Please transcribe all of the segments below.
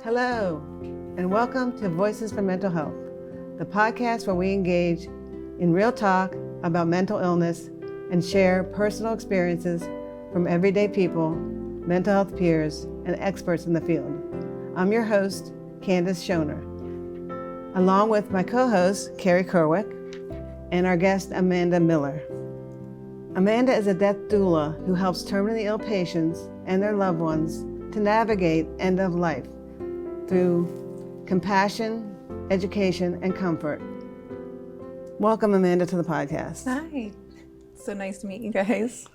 Hello, and welcome to Voices for Mental Health, the podcast where we engage in real talk about mental illness and share personal experiences from everyday people, mental health peers, and experts in the field. I'm your host, Candace Schoner, along with my co-host, Carrie Kerwick, and our guest, Amanda Miller. Amanda is a death doula who helps terminally ill patients and their loved ones to navigate end of life through compassion, education, and comfort. Welcome, Amanda, to the podcast. Hi. So nice to meet you guys.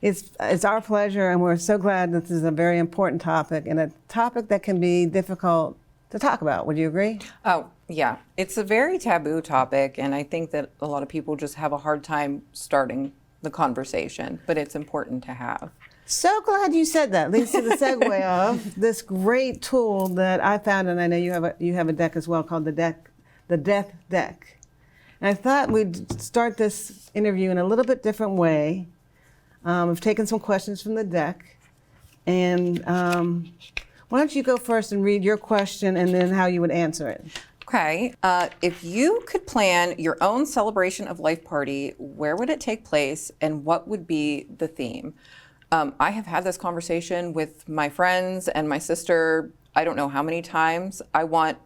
It's our pleasure, and we're so glad this is a very important topic and a topic that can be difficult to talk about. Would you agree? Oh, yeah. It's a very taboo topic, and I think that a lot of people just have a hard time starting the conversation, but it's important to have. So glad you said that. Leads to the segue of this great tool that I found, and I know you have a deck as well called the Death Deck. And I thought we'd start this interview in a little bit different way. I've taken some questions from the deck, and why don't you go first and read your question and then how you would answer it? Okay. If you could plan your own celebration of life party, where would it take place and what would be the theme? I have had this conversation with my friends and my sister, I don't know how many times. I want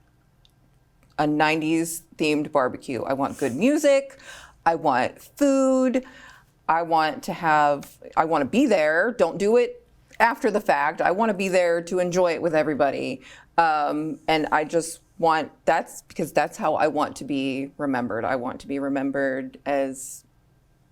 a 90s themed barbecue. I want good music. I want food. I want to be there. Don't do it after the fact. I want to be there to enjoy it with everybody. And I just that's because that's how I want to be remembered. I want to be remembered as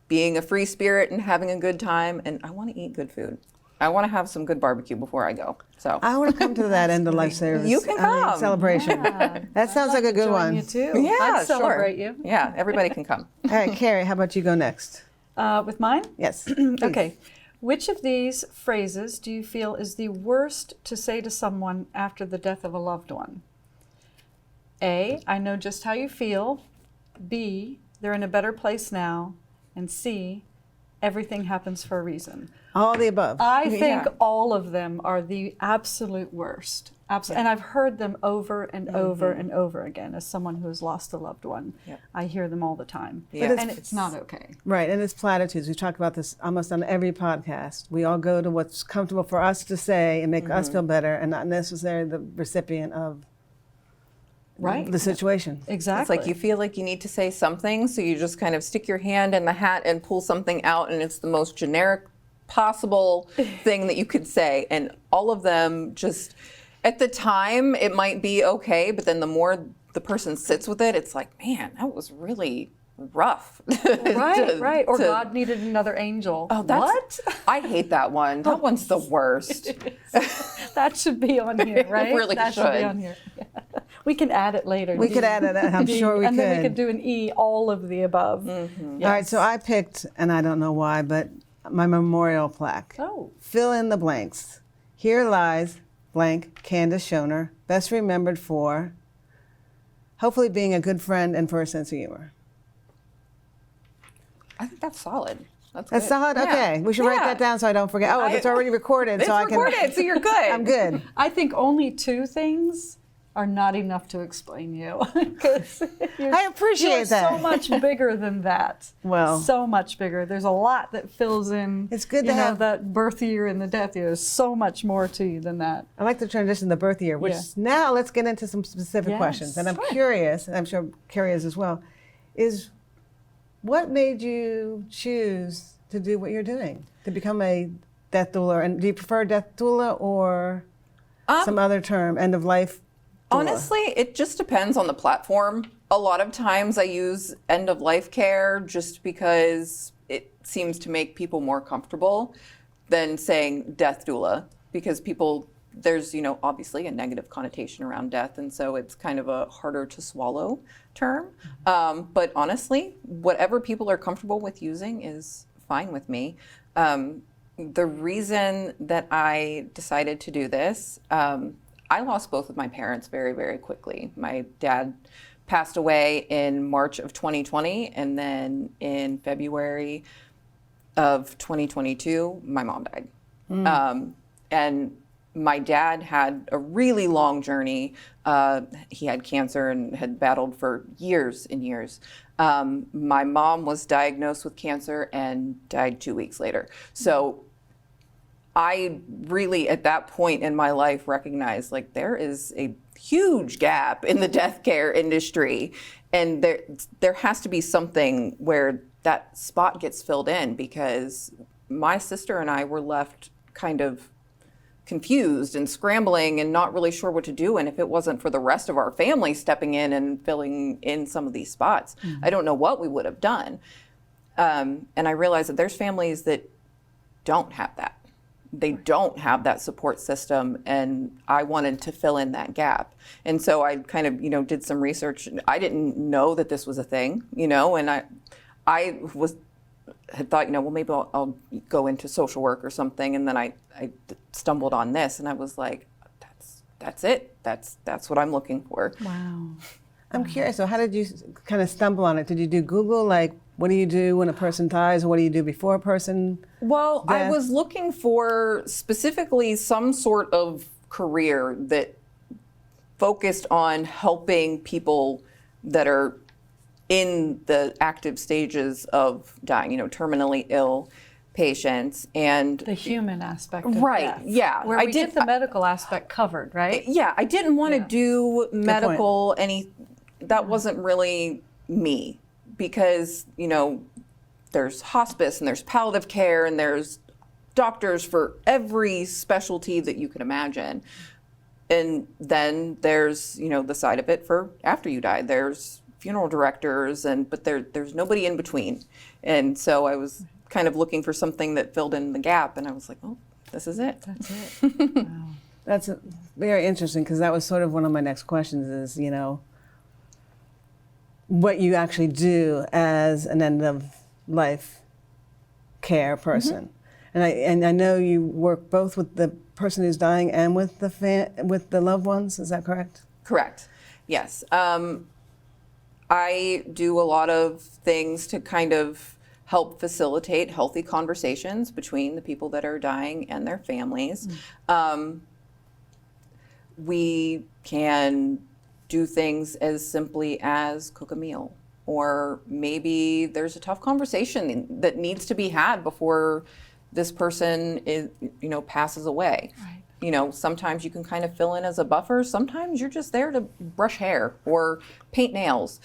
being a free spirit and having a good time, and I want to eat good food. I want to have some good barbecue before I go. So I want to come to that end of life service. You can come. Celebration. Yeah. That sounds like a good one. You too. Yeah, I'd celebrate you. Yeah, everybody can come. All right, Carrie, how about you go next? With mine? Yes. Okay. Which of these phrases do you feel is the worst to say to someone after the death of a loved one? A, I know just how you feel. B, they're in a better place now. And C, everything happens for a reason. All the above. I think all of them are the absolute worst. And I've heard them over and over and over again as someone who has lost a loved one. Yep. I hear them all the time. Yeah. And it's not okay. Right, and it's platitudes. We talk about this almost on every podcast. We all go to what's comfortable for us to say and make us feel better and not necessarily the recipient of the situation. Exactly. It's like you feel like you need to say something, so you just kind of stick your hand in the hat and pull something out, and it's the most generic possible thing that you could say. And all of them just, at the time, it might be okay, but then the more the person sits with it, it's like, man, that was really rough. Right. Or God needed another angel. Oh, what? I hate that one. That one's the worst. That should be on here, right? It really that should be on here. Yeah. We can add it later. We could add it, I'm sure we could. And then we could do an E, all of the above. Mm-hmm. Yes. All right, so I picked, and I don't know why, but my memorial plaque. Oh. Fill in the blanks. Here lies blank Candace Schoner, best remembered for hopefully being a good friend and for a sense of humor. I think that's solid. That's solid? Yeah. Okay. We should write that down so I don't forget. Oh, it's already recorded. It's recorded, so you're good. I'm good. I think only two things are not enough to explain you. I appreciate that. You're so much bigger than that. Well. So much bigger. There's a lot that fills in. It's good to have that birth year and the death year. There's so much more to you than that. I like the transition to the birth year, which now let's get into some specific questions. And I'm curious, and I'm sure Carrie is as well, is what made you choose to do what you're doing, to become a death doula? And do you prefer death doula or some other term, end of life doula? Honestly, it just depends on the platform. A lot of times I use end of life care just because it seems to make people more comfortable than saying death doula, because there's obviously a negative connotation around death, and so it's kind of a harder to swallow term. But honestly, whatever people are comfortable with using is fine with me. The reason that I decided to do this, I lost both of my parents very, very quickly. My dad passed away in March of 2020, and then in February of 2022, my mom died. And my dad had a really long journey. He had cancer and had battled for years and years. My mom was diagnosed with cancer and died 2 weeks later. So I really, at that point in my life, recognized like there is a huge gap in the death care industry, and there has to be something where that spot gets filled in, because my sister and I were left kind of confused and scrambling and not really sure what to do. And if it wasn't for the rest of our family stepping in and filling in some of these spots, I don't know what we would have done. And I realized that there's families that don't have that. They don't have that support system, and I wanted to fill in that gap. And so I kind of, did some research. I didn't know that this was a thing, and I had thought, well, maybe I'll go into social work or something. And then I stumbled on this, and I was like, that's it. That's what I'm looking for. Wow. I'm curious, so how did you kind of stumble on it? Did you do Google, like, what do you do when a person dies, or what do you do before a person Well, I death? was looking for specifically some sort of career that focused on helping people that are in the active stages of dying, terminally ill patients. And The human aspect of Right, death. yeah. Where I we did- get the medical aspect covered, right? yeah, I didn't want to Yeah. do medical, that wasn't really me, because, there's hospice and there's palliative care and there's doctors for every specialty that you can imagine. And then there's, the side of it for after you die. There's funeral directors, but there's nobody in between. And so I was kind of looking for something that filled in the gap, and I was like, oh, this is it. That's it. Wow. That's very interesting, because that was sort of one of my next questions is, what you actually do as an end of life care person. And I know you work both with the person who's dying and with the loved ones. Is that correct? Correct. Yes. I do a lot of things to kind of help facilitate healthy conversations between the people that are dying and their families. We can do things as simply as cook a meal, or maybe there's a tough conversation that needs to be had before this person passes away. Right. Sometimes you can kind of fill in as a buffer. Sometimes you're just there to brush hair or paint nails.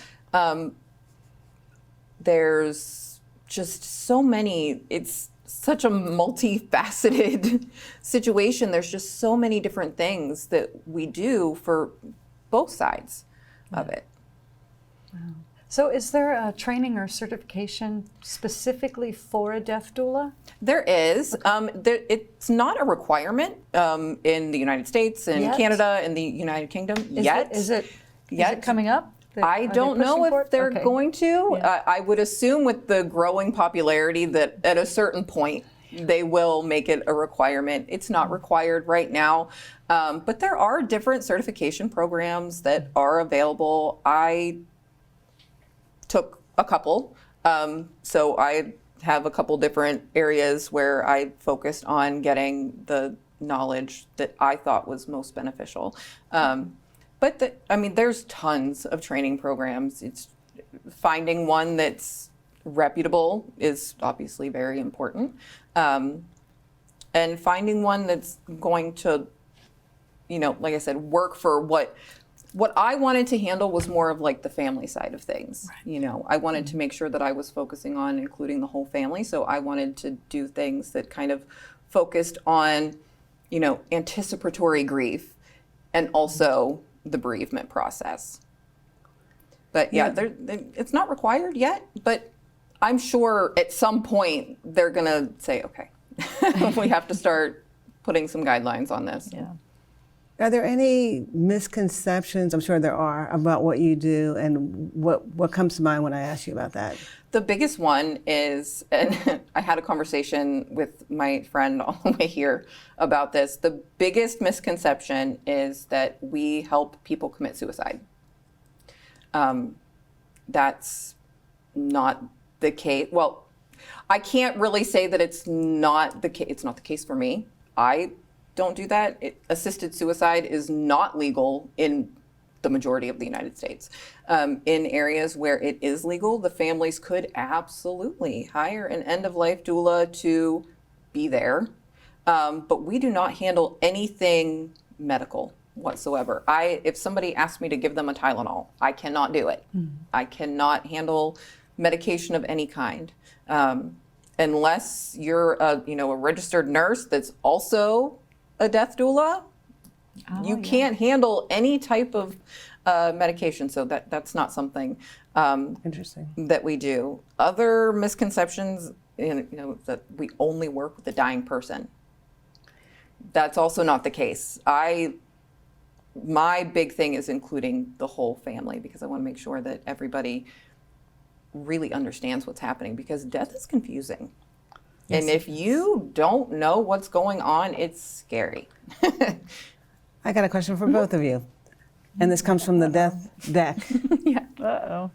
There's just so many, it's such a multifaceted situation. There's just so many different things that we do for both sides of it. Wow. So is there a training or certification specifically for a death doula? There is. It's not a requirement in the United States, in Yet? Canada, in the United Kingdom yet. Is it Yet. coming up? I don't know if they're going to. Yeah. I would assume with the growing popularity that at a certain point they will make it a requirement. It's not required right now, but there are different certification programs that are available. I took a couple, so I have a couple different areas where I focused on getting the knowledge that I thought was most beneficial. But there's tons of training programs. It's finding one that's reputable is obviously very important, and finding one that's going to, like I said, work for what I wanted to handle was more of like the family side of things. Right. I wanted to make sure that I was focusing on including the whole family, so I wanted to do things that kind of focused on, anticipatory grief and also the bereavement process. But yeah, it's not required yet, but I'm sure at some point they're gonna say, okay, we have to start putting some guidelines on this. Yeah. Are there any misconceptions, I'm sure there are, about what you do, and what comes to mind when I ask you about that? The biggest one is, and I had a conversation with my friend on the way here about this, the biggest misconception is that we help people commit suicide. That's not the case. Well, I can't really say that it's not the case. It's not the case for me. I don't do that. Assisted suicide is not legal in the majority of the United States. In areas where it is legal, the families could absolutely hire an end-of-life doula to be there. But we do not handle anything medical whatsoever. If somebody asks me to give them a Tylenol, I cannot do it. I cannot handle medication of any kind. Unless you're a registered nurse that's also a death doula, you can't handle any type of medication. So that's not something Interesting. that we do. Other misconceptions, that we only work with a dying person. That's also not the case. My big thing is including the whole family, because I want to make sure that everybody really understands what's happening, because death is confusing. Yes, and if you don't know what's going on, it's scary. I got a question for both of you. And this comes from the death deck. Yeah. Uh-oh.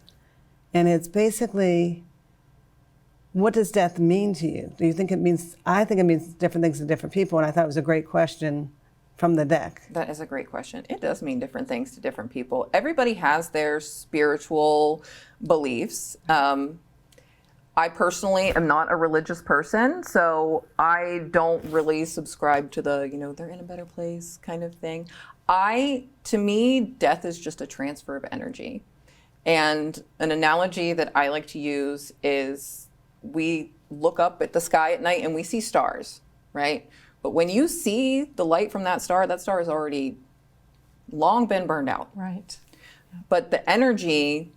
And it's basically, what does death mean to you? Do you think it means, I think it means different things to different people, and I thought it was a great question from the deck. That is a great question. It does mean different things to different people. Everybody has their spiritual beliefs. I personally am not a religious person, so I don't really subscribe to the, they're in a better place kind of thing. To me, death is just a transfer of energy. And an analogy that I like to use is we look up at the sky at night and we see stars, right? But when you see the light from that star has already long been burned out. Right. But the energy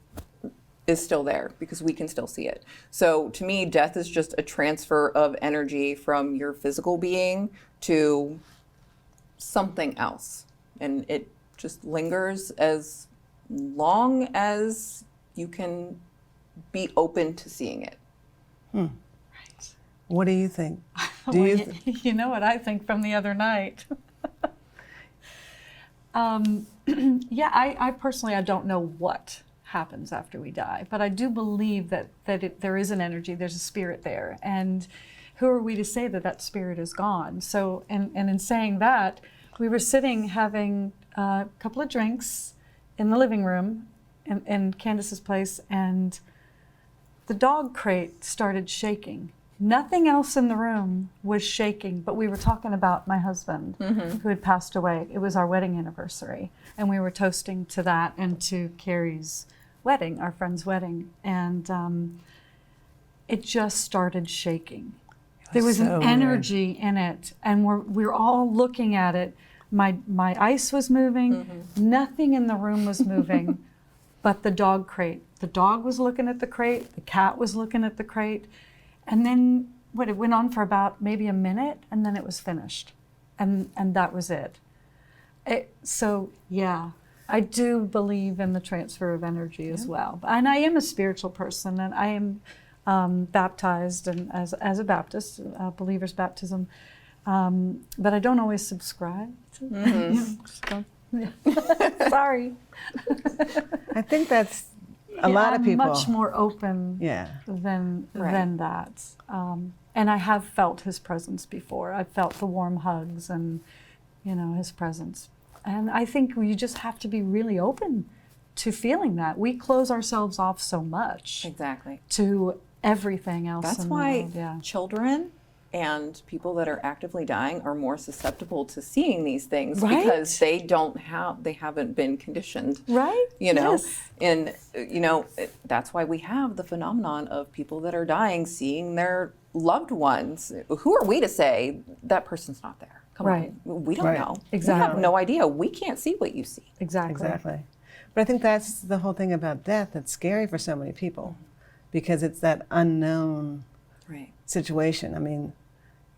is still there because we can still see it. So to me, death is just a transfer of energy from your physical being to something else. And it just lingers as long as you can be open to seeing it. Right. What do you think? You know what I think from the other night? Yeah, I personally, I don't know what happens after we die, but I do believe that there is an energy, there's a spirit there, and who are we to say that spirit is gone? So, and in saying that, we were sitting having a couple of drinks in the living room in Candace's place, and the dog crate started shaking. Nothing else in the room was shaking, but we were talking about my husband who had passed away. It was our wedding anniversary, and we were toasting to that and to Carrie's wedding, our friend's wedding, and it just started shaking. There was an energy in it, and we're all looking at it. My ice was moving. Nothing in the room was moving, but the dog crate. The dog was looking at the crate. The cat was looking at the crate. And then it went on for about maybe a minute, and then it was finished. And that was it. So, yeah, I do believe in the transfer of energy as well. And I am a spiritual person, and I am baptized and as a Baptist, believer's baptism. But I don't always subscribe to Sorry. I think that's a lot of people. I'm much more open than that. And I have felt his presence before. I've felt the warm hugs and, his presence. And I think you just have to be really open to feeling that. We close ourselves off so much. Exactly. To everything else. That's why children and people that are actively dying are more susceptible to seeing these things because they haven't been conditioned. Right. Yes. And, that's why we have the phenomenon of people that are dying, seeing their loved ones. Who are we to say that person's not there? Come on. We don't know. Exactly. We have no idea. We can't see what you see. Exactly. But I think that's the whole thing about death that's scary for so many people because it's that unknown situation. I mean,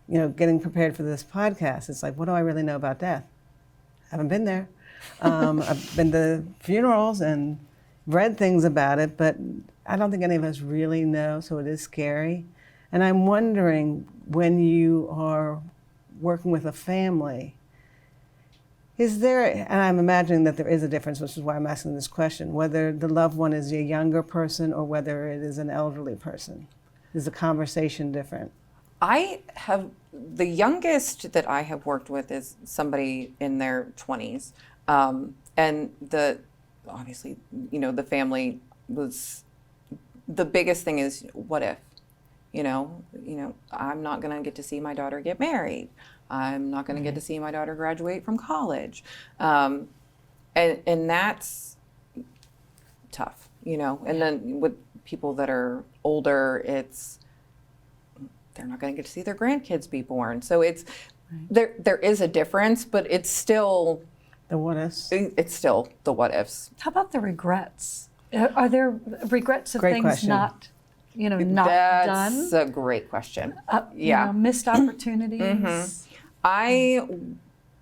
getting prepared for this podcast, it's like, what do I really know about death? I haven't been there. I've been to funerals and read things about it, but I don't think any of us really know, so it is scary. And I'm wondering, when you are working with a family, is there, and I'm imagining that there is a difference, which is why I'm asking this question, whether the loved one is a younger person or whether it is an elderly person. Is the conversation different? I have the youngest that I have worked with is somebody in their 20s. And obviously, the family was, the biggest thing is, what if? I'm not going to get to see my daughter get married. I'm not going to get to see my daughter graduate from college. And that's tough, And then with people that are older, they're not going to get to see their grandkids be born. So there is a difference, but it's still The what ifs. It's still the what ifs. How about the regrets? Are there regrets of Great things question. not done? That's a great question. Missed opportunities. I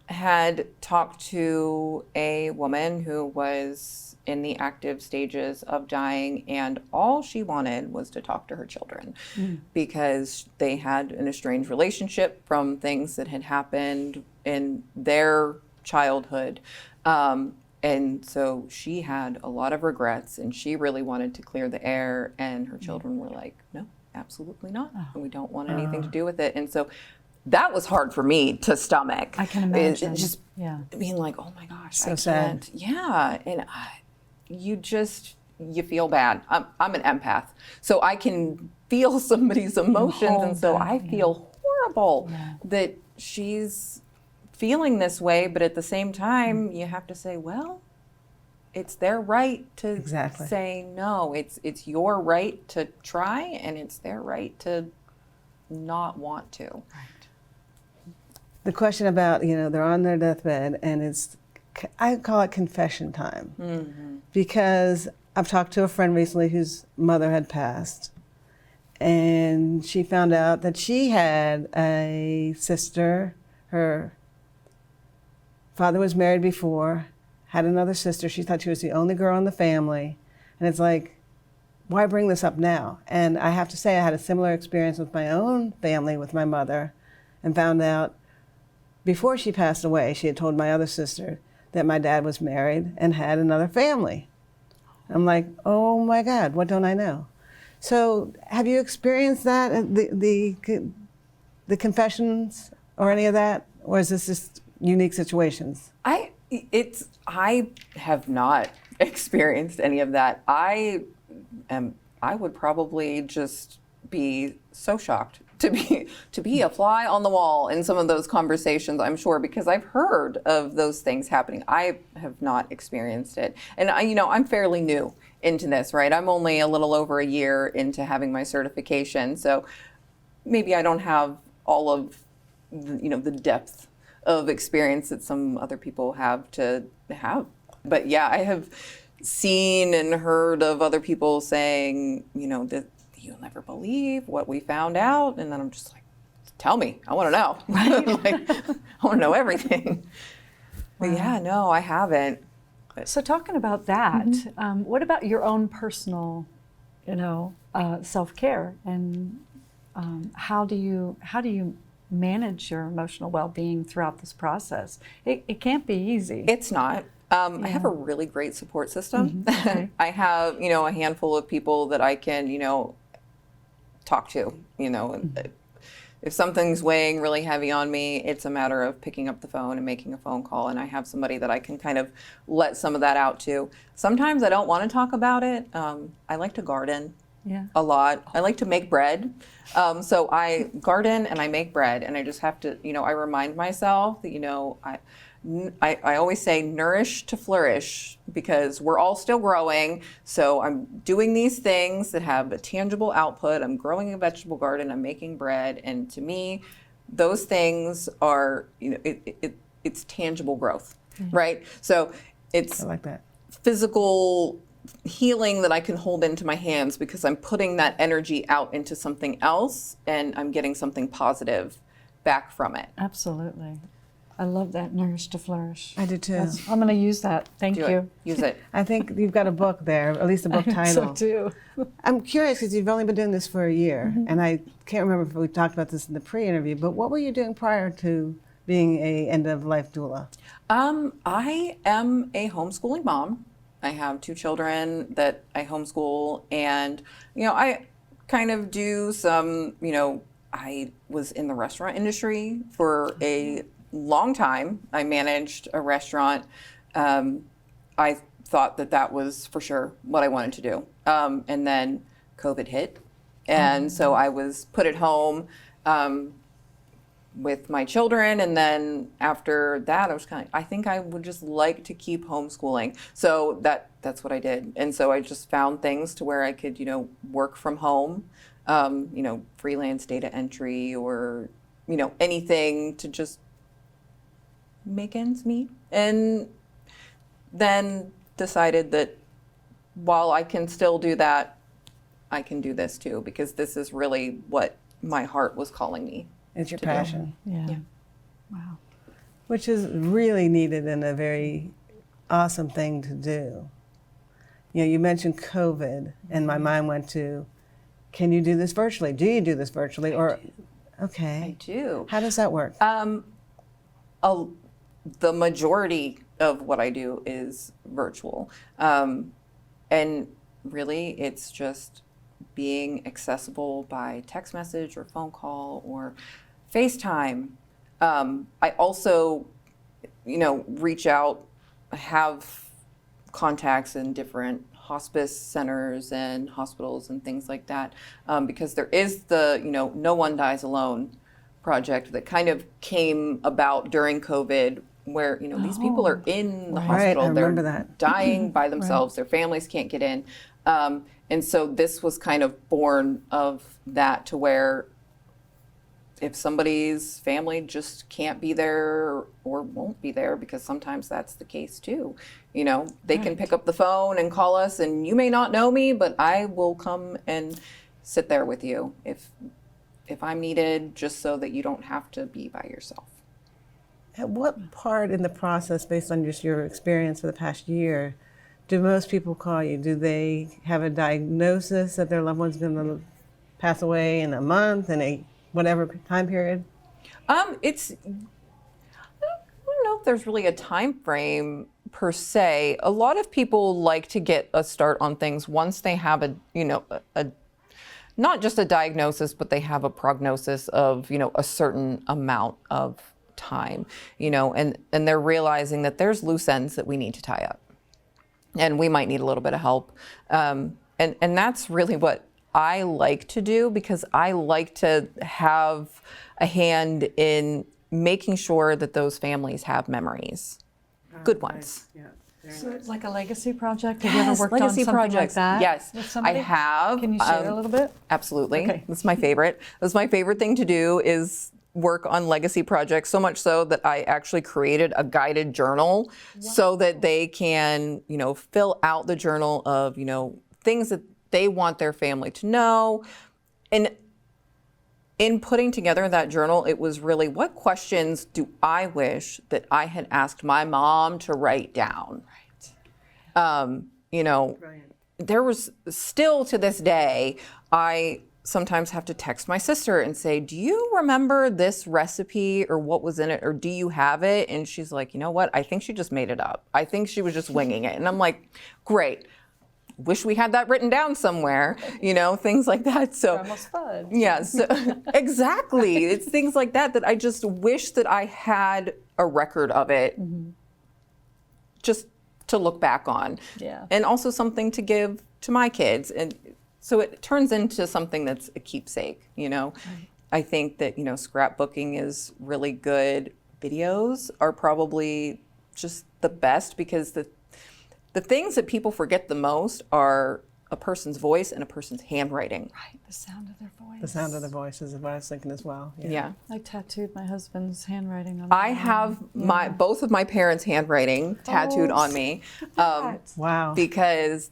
had talked to a woman who was in the active stages of dying, and all she wanted was to talk to her children because they had an estranged relationship from things that had happened in their childhood. And so she had a lot of regrets, and she really wanted to clear the air, and her children were like, no, absolutely not. And we don't want anything to do with it. And so that was hard for me to stomach. I can imagine. Just being like, oh my gosh, So I sad. can't. Yeah. And you feel bad. I'm an empath, so I can feel somebody's emotions. And so I feel horrible that she's feeling this way, but at the same time, you have to say, well, it's their right to say no. It's your right to try, and it's their right to not want to. Right. The question about, they're on their deathbed, and I call it confession time. Because I've talked to a friend recently whose mother had passed, and she found out that she had a sister. Her father was married before, had another sister. She thought she was the only girl in the family. And it's like, why bring this up now? And I have to say, I had a similar experience with my own family, with my mother, and found out before she passed away, she had told my other sister that my dad was married and had another family. I'm like, oh my God, what don't I know? So have you experienced that, the confessions or any of that? Or is this just unique situations? I have not experienced any of that. I would probably just be so shocked to be a fly on the wall in some of those conversations, I'm sure, because I've heard of those things happening. I have not experienced it. And I'm fairly new into this, right? I'm only a little over a year into having my certification. So maybe I don't have all of the depth of experience that some other people have to have. But yeah, I have seen and heard of other people saying, that you'll never believe what we found out. And then I'm just like, tell me, I want to know. Right? I want to know everything. But yeah, no, I haven't. So talking about that, what about your own personal, self-care, and how do you manage your emotional well-being throughout this process? It can't be easy. It's not. I have a really great support system. Okay. I have, a handful of people that I can, talk to, If something's weighing really heavy on me, it's a matter of picking up the phone and making a phone call, and I have somebody that I can kind of let some of that out to. Sometimes I don't want to talk about it. I like to garden a lot. I like to make bread. So I garden and I make bread, and I just have to, I remind myself that, I always say nourish to flourish, because we're all still growing. So I'm doing these things that have a tangible output. I'm growing a vegetable garden, I'm making bread. And to me, those things are, it's tangible growth, right? So it's I like that. physical healing that I can hold into my hands, because I'm putting that energy out into something else, and I'm getting something positive back from it. Absolutely. I love that, nourish to flourish. I do too. I'm going to use that. Thank you. Use it. I think you've got a book there, at least a book title. So too. I'm curious, because you've only been doing this for a year, and I can't remember if we talked about this in the pre-interview, but what were you doing prior to being a end-of-life doula? I am a homeschooling mom. I have 2 children that I homeschool, and I kind of do some I was in the restaurant industry for a long time. I managed a restaurant. I thought that that was for sure what I wanted to do. And then COVID hit. And so I was put at home with my children. And then after that, I was I think I would just like to keep homeschooling. So that's what I did. And so I just found things to where I could, work from home, freelance data entry or, anything to just make ends meet. And then decided that while I can still do that, I can do this too, because this is really what my heart was calling me. It's your passion. Yeah. Wow. Which is really needed and a very awesome thing to do. You mentioned COVID, and my mind went to, can you do this virtually? Do you do this virtually? Okay. I do. How does that work? The majority of what I do is virtual. And really, it's just being accessible by text message or phone call or FaceTime. I also, reach out, have contacts in different hospice centers and hospitals and things like that, because there is the, No One Dies Alone project that kind of came about during COVID, where these people are in the hospital, I remember they're that. dying by themselves, their families can't get in, and so this was kind of born of that, to where if somebody's family just can't be there or won't be there, because sometimes that's the case too, they can pick up the phone and call us, and you may not know me, but I will come and sit there with you if I'm needed, just so that you don't have to be by yourself. At what part in the process, based on just your experience for the past year, do most people call you? Do they have a diagnosis that their loved one's going to pass away in a month, in a whatever time period? I don't know if there's really a time frame per se. A lot of people like to get a start on things once they have a not just a diagnosis, but they have a prognosis of, a certain amount of time, and they're realizing that there's loose ends that we need to tie up, and we might need a little bit of help. And that's really what I like to do, because I like to have a hand in making sure that those families have memories, good ones. Yeah. So it's like a legacy project? Have you ever worked on legacy something projects. like that? Yes, with somebody? I have. Can you share a little bit? Absolutely. Okay. That's my favorite. That's my favorite thing to do, is work on legacy projects, so much so that I actually created a guided journal so that they can, fill out the journal of, things that they want their family to know. And in putting together that journal, it was really, what questions do I wish that I had asked my mom to write down? Right. There was still, to this day, I sometimes have to text my sister and say, do you remember this recipe, or what was in it, or do you have it? And she's like, you know what? I think she just made it up. I think she was just winging it. And I'm like, great. Wish we had that written down somewhere, things like that. So Almost fudge. yeah, so exactly. It's things like that I just wish that I had a record of it, just to look back on. Yeah. And also something to give to my kids. And so it turns into something that's a keepsake, I think that, scrapbooking is really good. Videos are probably just the best, because the things that people forget the most are a person's voice and a person's handwriting. Right, the sound of their voice. The sound of the voice is what I was thinking as well. Yeah. I tattooed my husband's handwriting on I my have arm. both of my parents' handwriting tattooed on me, Wow. because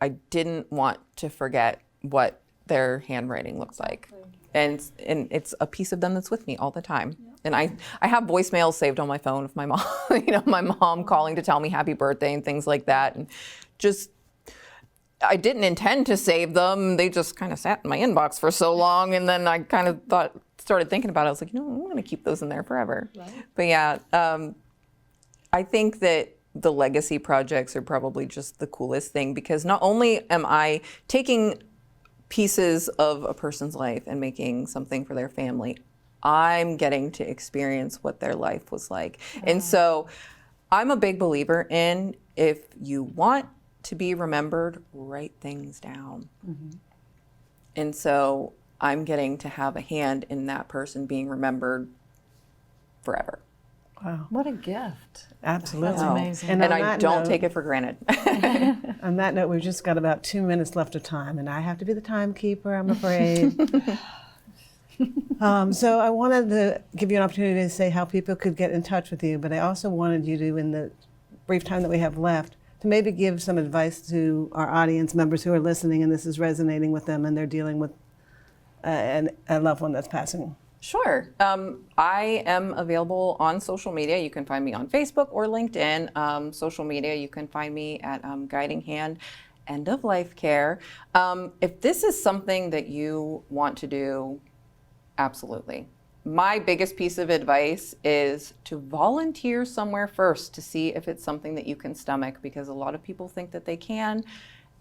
I didn't want to forget what their handwriting looked like. And it's a piece of them that's with me all the time. And I have voicemails saved on my phone of my mom, my mom calling to tell me happy birthday and things like that. And just, I didn't intend to save them. They just kind of sat in my inbox for so long. And then I kind of started thinking about it. I was like, I'm going to keep those in there forever. Right. But yeah, I think that the legacy projects are probably just the coolest thing, because not only am I taking pieces of a person's life and making something for their family, I'm getting to experience what their life was like. And so I'm a big believer in, if you want to be remembered, write things down. And so I'm getting to have a hand in that person being remembered forever. Wow. What a gift. Absolutely. That's amazing. And on I that don't note- take it for granted. On that note, we've just got about 2 minutes left of time, and I have to be the timekeeper, I'm afraid. So I wanted to give you an opportunity to say how people could get in touch with you, but I also wanted you to, in the brief time that we have left, to maybe give some advice to our audience members who are listening and this is resonating with them and they're dealing with a loved one that's passing. Sure. I am available on social media. You can find me on Facebook or LinkedIn. Social media, you can find me at Guiding Hand End of Life Care. If this is something that you want to do, absolutely. My biggest piece of advice is to volunteer somewhere first to see if it's something that you can stomach, because a lot of people think that they can,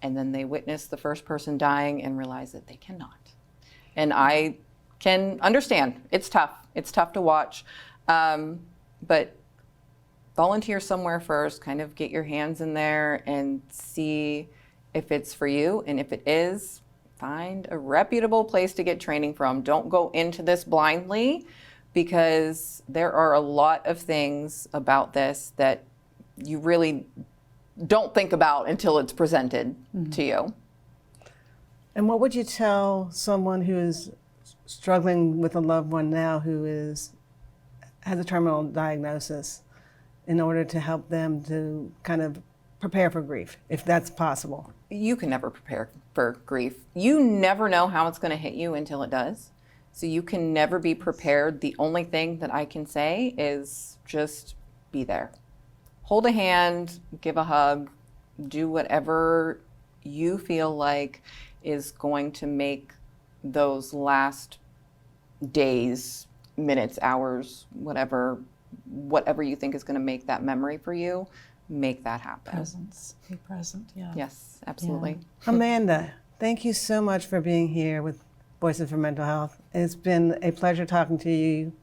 and then they witness the first person dying and realize that they cannot. And I can understand. It's tough. It's tough to watch. But volunteer somewhere first, kind of get your hands in there and see if it's for you. And if it is, find a reputable place to get training from. Don't go into this blindly, because there are a lot of things about this that you really don't think about until it's presented to you. And what would you tell someone who is struggling with a loved one now who has a terminal diagnosis, in order to help them to kind of prepare for grief, if that's possible? You can never prepare for grief. You never know how it's going to hit you until it does. So you can never be prepared. The only thing that I can say is just be there. Hold a hand, give a hug, do whatever you feel like is going to make those last days, minutes, hours, whatever you think is going to make that memory for you, make that happen. Presence. Be present, yeah. Yes, absolutely. Amanda, thank you so much for being here with Voices for Mental Health. It's been a pleasure talking to you.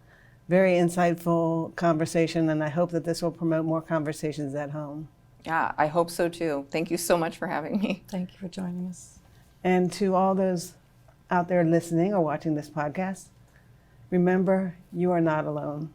Very insightful conversation, and I hope that this will promote more conversations at home. Yeah, I hope so too. Thank you so much for having me. Thank you for joining us. And to all those out there listening or watching this podcast, remember, you are not alone.